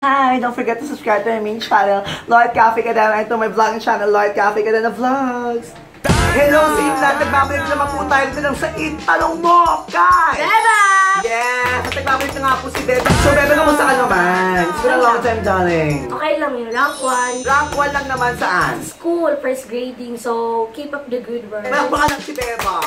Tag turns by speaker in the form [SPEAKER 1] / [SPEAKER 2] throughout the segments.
[SPEAKER 1] Hi! Don't forget to subscribe to my main channel, Lloyd Cafe Cadena, and to my vlogging channel, Lloyd Cafe Cadena Vlogs. Hello sa inyo lahat! Nagbabalik naman po tayo dito lang sa Tanong Mo kay
[SPEAKER 2] Beba!
[SPEAKER 1] Yes! At nagbabalik na nga po si Beba. So Beba, kamusta ka naman? It's been a long time, darling.
[SPEAKER 2] Okay lang yun. Rank 1.
[SPEAKER 1] Rank 1 lang naman saan?
[SPEAKER 2] School, first grading. So, keep up the good work.
[SPEAKER 1] Malakpakan lang si Beba.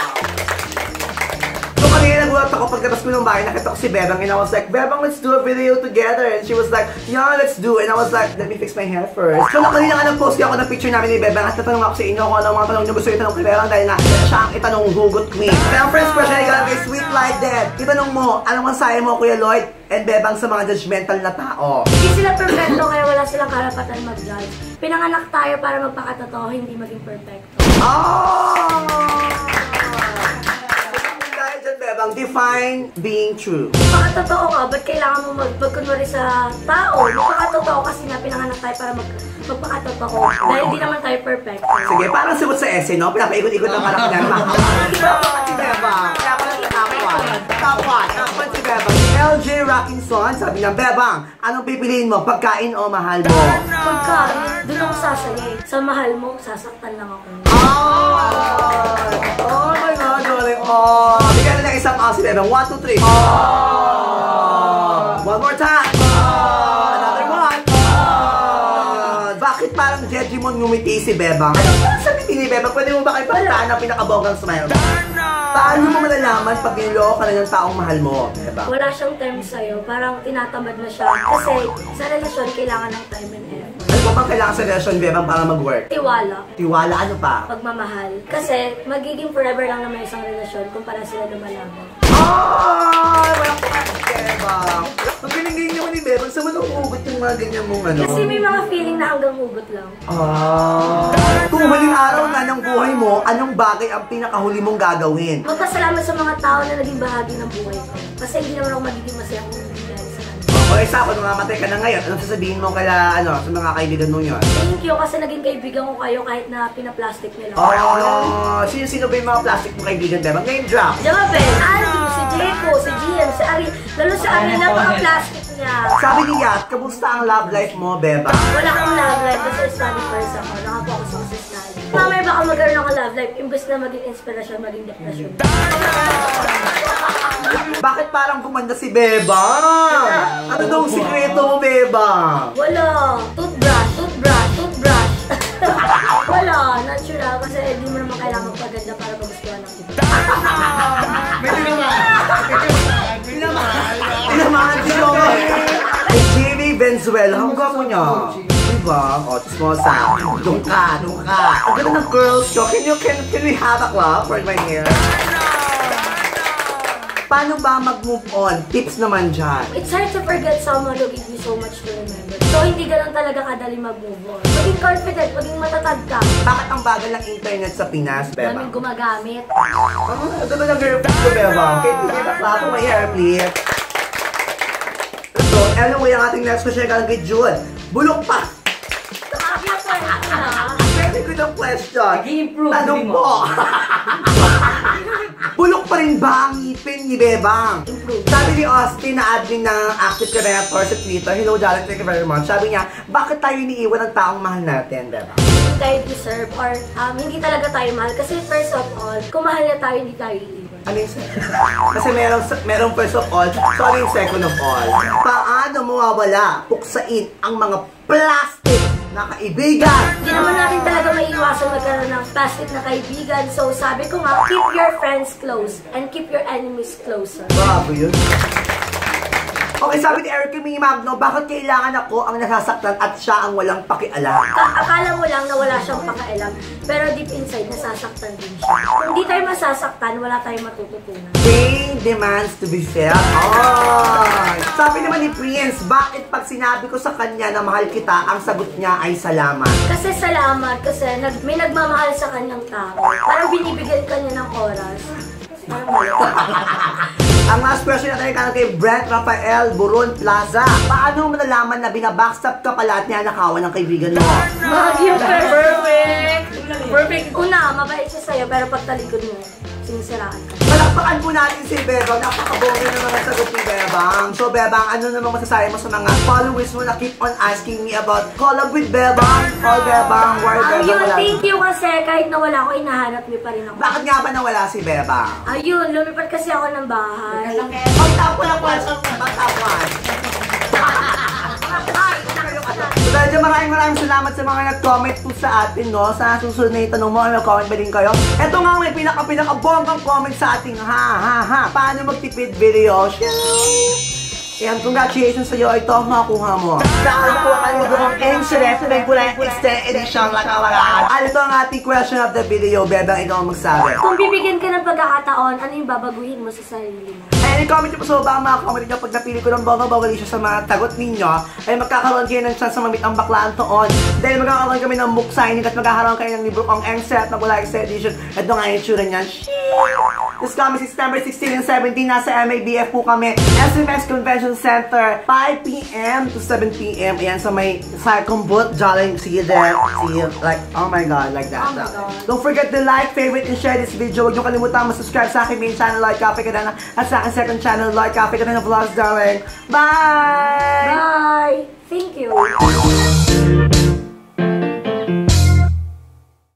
[SPEAKER 1] So kanina nagulat ako pagkatapos ko ng bahay, nakita ko si Bebang and I was like, Bebang, let's do a video together. And she was like, yeah, let's do. And I was like, let me fix my hair first. So kanina nga nag-post ako ng picture namin ni Bebang at natanong ako sa inyo kung anong mga tanong nyo gusto itanong kay Bebang dahil nga siya ang itanong hugot queen. Kaya ang first question ay galang kay Sweet Like Dead. Itanong mo, anong masahe mo, Kuya Lloyd and Bebang sa mga judgmental na tao?
[SPEAKER 2] Hindi sila perfecto kaya wala silang karapatan mag-judge. Pinanganak tayo para magpakatotoo, hindi maging perfecto.
[SPEAKER 1] Oh! Bebang, define being true.
[SPEAKER 2] Magpakatotoo ka, ba't kailangan mo magkunwari sa tao? Magpakatotoo kasi nga pinanganak tayo para magpakatotoo. Dahil di naman tayo perfect.
[SPEAKER 1] Sige, parang sigot sa essay, no? Pinapaikot-ikot ang parang pinanganak. Si Bebang. Kaya pala si Top 1 si Bebang. Si LJ Rockinson, sabi niya, Bebang, anong pipiliin mo? Pagkain o mahal mo?
[SPEAKER 2] Pagkain, doon ako sasayay. Sa mahal mo, sasaktan lang ako.
[SPEAKER 1] Oh my God, darling. Oh. Bigyan na ng isang si Bebang. 1, 2, 3. Oh. One more time. Oh. Another one. Oh. Bakit parang Jejimon ngumiti si Bebang? Ano ba sabi ni Bebang? Pwede mo ba kayo pagtaan ang pinakabonggang smile? Paano mo malalaman pag niloko ka na ng taong mahal mo, Bebang?
[SPEAKER 2] Wala siyang time sa'yo. Parang tinatamad na siya. Kasi sa relasyon, kailangan ng time and effort.
[SPEAKER 1] Ano ba bang kailangan sa relasyon, Bebang, para mag-work?
[SPEAKER 2] Tiwala.
[SPEAKER 1] Tiwala, ano pa?
[SPEAKER 2] Pagmamahal. Kasi magiging forever lang naman isang relasyon kung para sila lumalaban.
[SPEAKER 1] Oh! Walang pangasin, Bebang. Ang galing-galing naman ni Bebang. Saan mo nahuhugot yung mga ganyan mong ano?
[SPEAKER 2] Kasi may mga feeling na hanggang hugot lang.
[SPEAKER 1] Kung huling araw na ng buhay mo, anong bagay ang pinakahuli mong gagawin?
[SPEAKER 2] Magpasalamat sa mga tao na naging bahagi ng buhay ko. Kasi hindi naman ako magiging masaya kung hindi dahil sa kanila.
[SPEAKER 1] O isa, kung namamatay ka na ngayon, anong sasabihin mo kaya, sa mga kaibigan mo yun?
[SPEAKER 2] Thank you kasi naging kaibigan ko kayo kahit na pinaplastic nila.
[SPEAKER 1] Oh, sino-sino ba yung mga plastic mo kaibigan, Bebang? Name drop!
[SPEAKER 2] Jabel, Andy, si Jeko, si Gian, si Ari. Lalo si Ari, napaka-plastic niya.
[SPEAKER 1] Sabi ni Yat, kamusta ang love life mo, Bebang?
[SPEAKER 2] Wala akong love life kasi study first ako. Nakapokus ako sa study. Mamaya baka magkaroon ako love life, imbes na maging inspirasyon, maging depression.
[SPEAKER 1] Bakit parang gumanda si Bebang? Ano daw ang sikreto mo, Bebang?
[SPEAKER 2] Wala. Toothbrush. Wala. Natural. Kasi hindi mo naman kailangan magpaganda para magustuhan ng iba.
[SPEAKER 3] May tinamahal.
[SPEAKER 1] Tinamahan si Joey. Jimmy Venezuela. Ang gwapo niya. Diba? O, chismosa. Doon ka. Ang ganda ng curls ko. Can we have a clap for my hair? Paano ba mag-move on? Tips naman dyan.
[SPEAKER 2] It's hard to forget someone who gave you so much to remember. So, hindi ganun talaga kadali mag-move on. Maging confident, maging matatag ka.
[SPEAKER 1] Bakit ang bagal ng internet sa Pinas, Beba?
[SPEAKER 2] Daming gumagamit.
[SPEAKER 1] Ganda ng girlfriend ko, Beba. Kaya hindi ba clap for my hair, please? So, anyway, ang ating next question ay kay June. Bulok pa! Very good ang question. Tanong po. Bulok pa rin ba ang ngipin ni Bebang? Sabi ni Austin na admin ng Active Creator sa Twitter, hello darling, thank you very much. Sabi niya, bakit tayo iniiwan ng taong mahal natin, Bebang?
[SPEAKER 2] Hindi tayo deserve or hindi talaga tayo mahal. Kasi first of all, kung mahal na tayo, hindi tayo iiwan.
[SPEAKER 1] Ano yung second? Kasi merong first of all, so ano yung second of all? Paano mawawala, puksain ang mga plastic na kaibigan?
[SPEAKER 2] Hindi naman natin talaga maiiwasan magkaroon ng plastic na kaibigan. So sabi ko nga, keep your friends close and keep your enemies closer.
[SPEAKER 1] Bravo yun. Okay, sabi ni Eric Mini Magno, bakit kailangan ako ang nasasaktan at siya ang walang pakialam?
[SPEAKER 2] Akala mo lang na wala siyang pakialam, pero deep inside, nasasaktan din siya. Kung di tayo masasaktan, wala tayong matututunan.
[SPEAKER 1] Pain demands to be felt. Oh! Sabi naman ni Prince, bakit pag sinabi ko sa kanya na mahal kita, ang sagot niya ay salamat?
[SPEAKER 2] Kasi salamat, kasi may nagmamahal sa kanyang tao. Parang binibigyan ka niya ng oras.
[SPEAKER 1] Ang last question natin kay Brent Rafael Buron Plaza. Paano mo nalaman na binabackstab ka pala at niyanakawan ng kaibigan mo?
[SPEAKER 2] Perfect! Una, mabait siya sa'yo, pero pagtalikod mo, sinisiraan ka.
[SPEAKER 1] Palakpakan po natin si Bebang. Napakabongga naman ang sagot ni Bebang. So Bebang, ano naman masasabi mo sa mga followers mo na keep on asking me about collab with Bebang? Or Bebang, where Bebang
[SPEAKER 2] Ayun,
[SPEAKER 1] wala?
[SPEAKER 2] thank you kasi kahit nawala ako, hinahanap niyo pa rin ako.
[SPEAKER 1] Bakit nga ba nawala si Bebang?
[SPEAKER 2] Ayun, lumipat kasi ako ng bahay.
[SPEAKER 1] Magtapuan. Magtapuan. So dahil dyan, maraming salamat sa mga nag-comment po sa atin, no? Sa susunod na itanong mo, mag-comment ba din kayo? Ito nga may pinaka-bonggang comment sa ating paano magtipid video? Ayan, congratulations sa'yo. Ito ang makuha mo. Dahil po kayo doon insurance, may pula yung extended edition lakawalaan. Ito ang ating question of the video. Bebang, ikaw ang magsabi.
[SPEAKER 2] Kung bibigyan ka ng pagkakataon, ano yung babaguhin mo sa sarili mo?
[SPEAKER 1] Ayan, i-comment nyo po sa baba mga comment nyo pag napili ko ng bongga-bongga sa mga tagot ninyo ay magkakaroon kayo ng chance na mamit ang baklaan toon. Dahil magkakaroon kami ng book signing at magkakaroon kayo ng libro kong Engset na pula extended edition. Ito nga yung tsura niyan. This coming September 16 and 17, nasa MABF po kami. SMS Convention Center, 5 p.m. to 7 p.m. Ayan, sa may Cyclone Boot, Jolly, see you there. See you, like, oh my god, like that.
[SPEAKER 2] Oh my god.
[SPEAKER 1] Don't forget to like, favorite, and share this video. Huwag niyo kalimutan mag-subscribe sa aking main channel, Lloyd Cafe Cadena, at sa aking second channel, Lloyd Cafe Cadena Vlogs, darling. Bye!
[SPEAKER 2] Bye! Thank you!